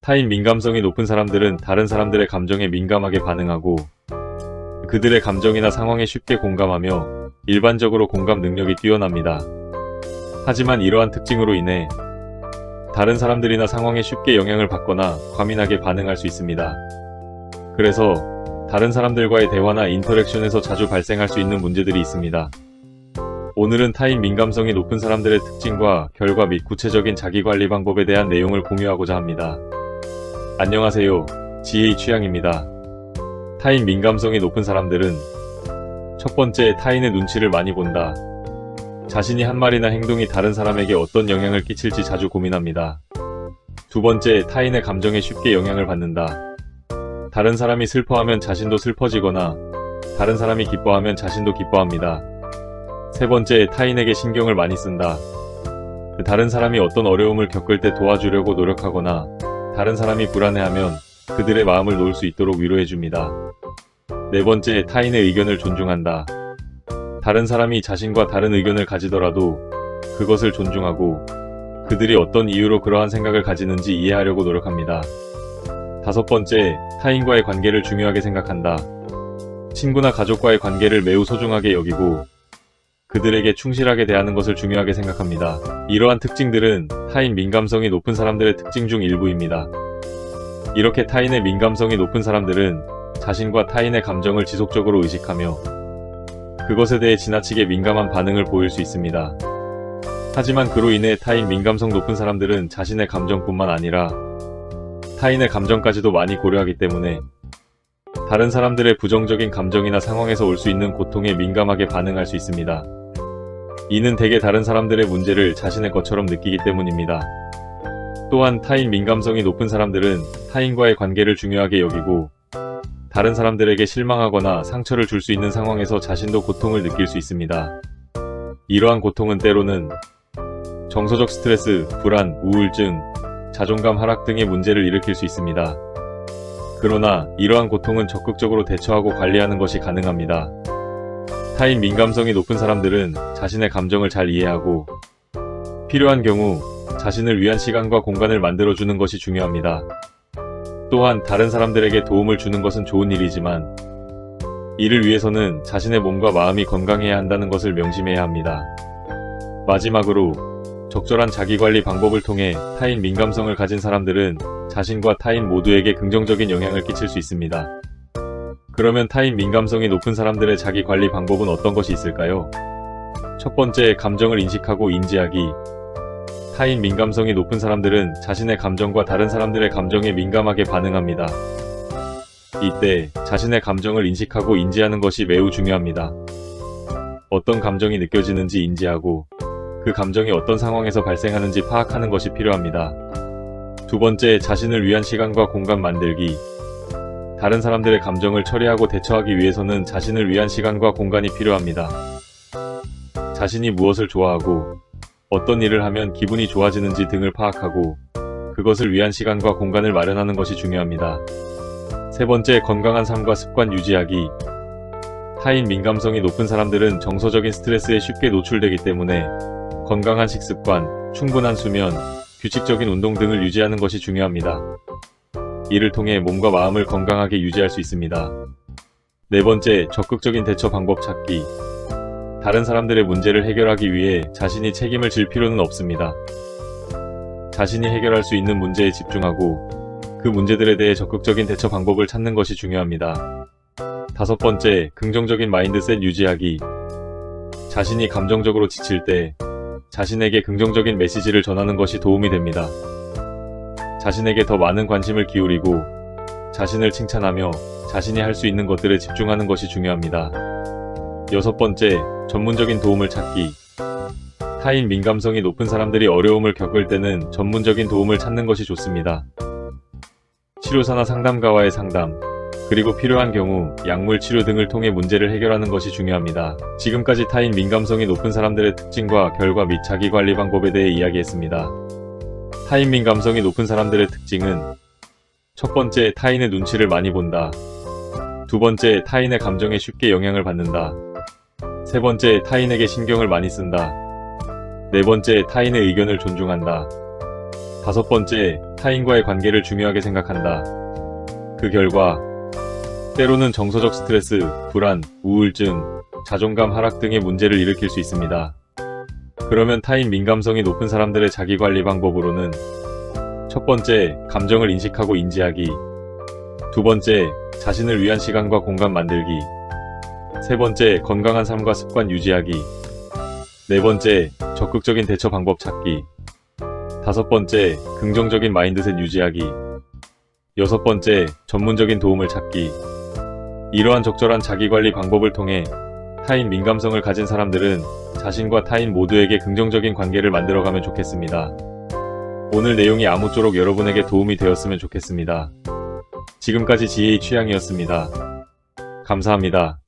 타인 민감성이 높은 사람들은 다른 사람들의 감정에 민감하게 반응하고 그들의 감정이나 상황에 쉽게 공감하며 일반적으로 공감 능력이 뛰어납니다. 하지만 이러한 특징으로 인해 다른 사람들이나 상황에 쉽게 영향을 받거나 과민하게 반응할 수 있습니다. 그래서 다른 사람들과의 대화나 인터랙션에서 자주 발생할 수 있는 문제들이 있습니다. 오늘은 타인 민감성이 높은 사람들의 특징과 결과 및 구체적인 자기관리 방법에 대한 내용을 공유하고자 합니다. 안녕하세요. 지혜의 취향입니다. 타인 민감성이 높은 사람들은 첫 번째, 타인의 눈치를 많이 본다. 자신이 한 말이나 행동이 다른 사람에게 어떤 영향을 끼칠지 자주 고민합니다. 두 번째, 타인의 감정에 쉽게 영향을 받는다. 다른 사람이 슬퍼하면 자신도 슬퍼지거나 다른 사람이 기뻐하면 자신도 기뻐합니다. 세 번째, 타인에게 신경을 많이 쓴다. 다른 사람이 어떤 어려움을 겪을 때 도와주려고 노력하거나 다른 사람이 불안해하면 그들의 마음을 놓을 수 있도록 위로해줍니다. 네 번째, 타인의 의견을 존중한다. 다른 사람이 자신과 다른 의견을 가지더라도 그것을 존중하고 그들이 어떤 이유로 그러한 생각을 가지는지 이해하려고 노력합니다. 다섯 번째, 타인과의 관계를 중요하게 생각한다. 친구나 가족과의 관계를 매우 소중하게 여기고 그들에게 충실하게 대하는 것을 중요하게 생각합니다. 이러한 특징들은 타인 민감성이 높은 사람들의 특징 중 일부입니다. 이렇게 타인의 민감성이 높은 사람들은 자신과 타인의 감정을 지속적으로 의식하며 그것에 대해 지나치게 민감한 반응을 보일 수 있습니다. 하지만 그로 인해 타인 민감성 높은 사람들은 자신의 감정뿐만 아니라 타인의 감정까지도 많이 고려하기 때문에 다른 사람들의 부정적인 감정이나 상황에서 올 수 있는 고통에 민감하게 반응할 수 있습니다. 이는 대개 다른 사람들의 문제를 자신의 것처럼 느끼기 때문입니다. 또한 타인 민감성이 높은 사람들은 타인과의 관계를 중요하게 여기고 다른 사람들에게 실망하거나 상처를 줄 수 있는 상황에서 자신도 고통을 느낄 수 있습니다. 이러한 고통은 때로는 정서적 스트레스, 불안, 우울증, 자존감 하락 등의 문제를 일으킬 수 있습니다. 그러나 이러한 고통은 적극적으로 대처하고 관리하는 것이 가능합니다. 타인 민감성이 높은 사람들은 자신의 감정을 잘 이해하고 필요한 경우 자신을 위한 시간과 공간을 만들어주는 것이 중요합니다. 또한 다른 사람들에게 도움을 주는 것은 좋은 일이지만 이를 위해서는 자신의 몸과 마음이 건강해야 한다는 것을 명심해야 합니다. 마지막으로 적절한 자기관리 방법을 통해 타인 민감성을 가진 사람들은 자신과 타인 모두에게 긍정적인 영향을 끼칠 수 있습니다. 그러면 타인 민감성이 높은 사람들의 자기관리 방법은 어떤 것이 있을까요? 첫 번째, 감정을 인식하고 인지하기. 타인 민감성이 높은 사람들은 자신의 감정과 다른 사람들의 감정에 민감하게 반응합니다. 이때 자신의 감정을 인식하고 인지하는 것이 매우 중요합니다. 어떤 감정이 느껴지는지 인지하고 그 감정이 어떤 상황에서 발생하는지 파악하는 것이 필요합니다. 두 번째, 자신을 위한 시간과 공간 만들기. 다른 사람들의 감정을 처리하고 대처하기 위해서는 자신을 위한 시간과 공간이 필요합니다. 자신이 무엇을 좋아하고 어떤 일을 하면 기분이 좋아지는지 등을 파악하고 그것을 위한 시간과 공간을 마련하는 것이 중요합니다. 세 번째, 건강한 삶과 습관 유지하기. 타인 민감성이 높은 사람들은 정서적인 스트레스에 쉽게 노출되기 때문에 건강한 식습관, 충분한 수면, 규칙적인 운동 등을 유지하는 것이 중요합니다. 이를 통해 몸과 마음을 건강하게 유지할 수 있습니다. 네 번째, 적극적인 대처 방법 찾기. 다른 사람들의 문제를 해결하기 위해 자신이 책임을 질 필요는 없습니다. 자신이 해결할 수 있는 문제에 집중하고 그 문제들에 대해 적극적인 대처 방법을 찾는 것이 중요합니다. 다섯 번째, 긍정적인 마인드셋 유지하기. 자신이 감정적으로 지칠 때 자신에게 긍정적인 메시지를 전하는 것이 도움이 됩니다. 자신에게 더 많은 관심을 기울이고 자신을 칭찬하며 자신이 할 수 있는 것들에 집중하는 것이 중요합니다. 여섯 번째, 전문적인 도움을 찾기. 타인 민감성이 높은 사람들이 어려움을 겪을 때는 전문적인 도움을 찾는 것이 좋습니다. 치료사나 상담가와의 상담, 그리고 필요한 경우 약물 치료 등을 통해 문제를 해결하는 것이 중요합니다. 지금까지 타인 민감성이 높은 사람들의 특징과 결과 및 자기관리 방법에 대해 이야기했습니다. 타인 민감성이 높은 사람들의 특징은 첫 번째, 타인의 눈치를 많이 본다. 두 번째, 타인의 감정에 쉽게 영향을 받는다. 세 번째, 타인에게 신경을 많이 쓴다. 네 번째, 타인의 의견을 존중한다. 다섯 번째, 타인과의 관계를 중요하게 생각한다. 그 결과 때로는 정서적 스트레스, 불안, 우울증, 자존감 하락 등의 문제를 일으킬 수 있습니다. 그러면 타인 민감성이 높은 사람들의 자기관리 방법으로는 첫 번째, 감정을 인식하고 인지하기. 두 번째, 자신을 위한 시간과 공간 만들기. 세 번째, 건강한 삶과 습관 유지하기. 네 번째, 적극적인 대처 방법 찾기. 다섯 번째, 긍정적인 마인드셋 유지하기. 여섯 번째, 전문적인 도움을 찾기. 이러한 적절한 자기관리 방법을 통해 타인 민감성을 가진 사람들은 자신과 타인 모두에게 긍정적인 관계를 만들어가면 좋겠습니다. 오늘 내용이 아무쪼록 여러분에게 도움이 되었으면 좋겠습니다. 지금까지 지혜의 취향이었습니다. 감사합니다.